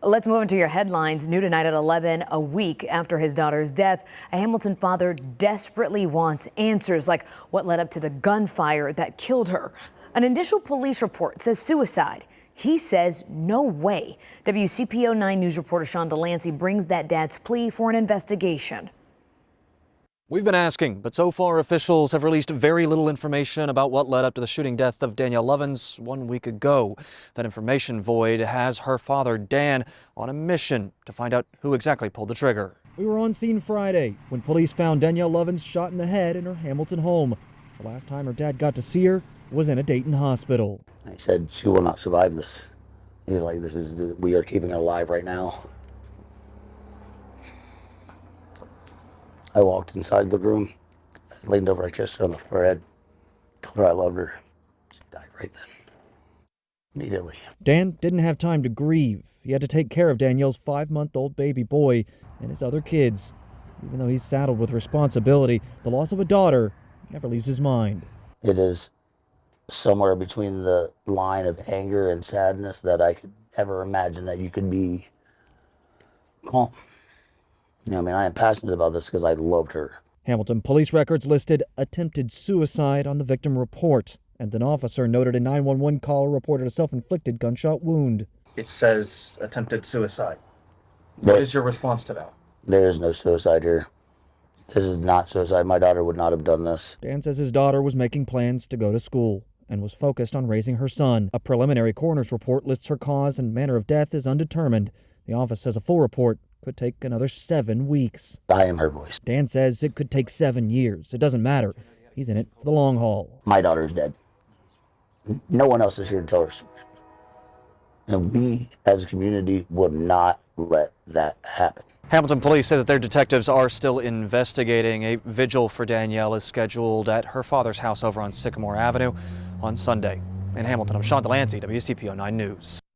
Let's move into your headlines. New tonight at 11, a week after his daughter's death, a Hamilton father desperately wants answers, like what led up to the gunfire that killed her. An initial police report says suicide. He says no way. WCPO 9 News reporter Sean Delancey brings that dad's plea for an investigation. We've been asking, but so far officials have released very little information about what led up to the shooting death of Danielle Lovins 1 week ago. That information void has her father, Dan, on a mission to find out who exactly pulled the trigger. We were on scene Friday when police found Danielle Lovins shot in the head in her Hamilton home. The last time her dad got to see her was in a Dayton hospital. He said she will not survive this. He's like, we are keeping her alive right now. I walked inside the room, I leaned over, I kissed her on the forehead, told her I loved her. She died right then, immediately. Dan didn't have time to grieve. He had to take care of Danielle's 5-month-old baby boy and his other kids. Even though he's saddled with responsibility, the loss of a daughter never leaves his mind. It is somewhere between the line of anger and sadness that I could never imagine that you could be calm. You know, I mean, I am passionate about this because I loved her. Hamilton police records listed attempted suicide on the victim report, and an officer noted a 911 caller reported a self-inflicted gunshot wound. It says attempted suicide. What is your response to that? There is no suicide here. This is not suicide. My daughter would not have done this. Dan says his daughter was making plans to go to school and was focused on raising her son. A preliminary coroner's report lists her cause and manner of death is undetermined. The office says a full report could take another 7 weeks. I am her voice. Dan says it could take 7 years. It doesn't matter. He's in it for the long haul. My daughter is dead. No one else is here to tell her story. And we, as a community, will not let that happen. Hamilton police say that their detectives are still investigating. A vigil for Danielle is scheduled at her father's house over on Sycamore Avenue on Sunday. In Hamilton, I'm Sean Delancey, WCPO 9 News.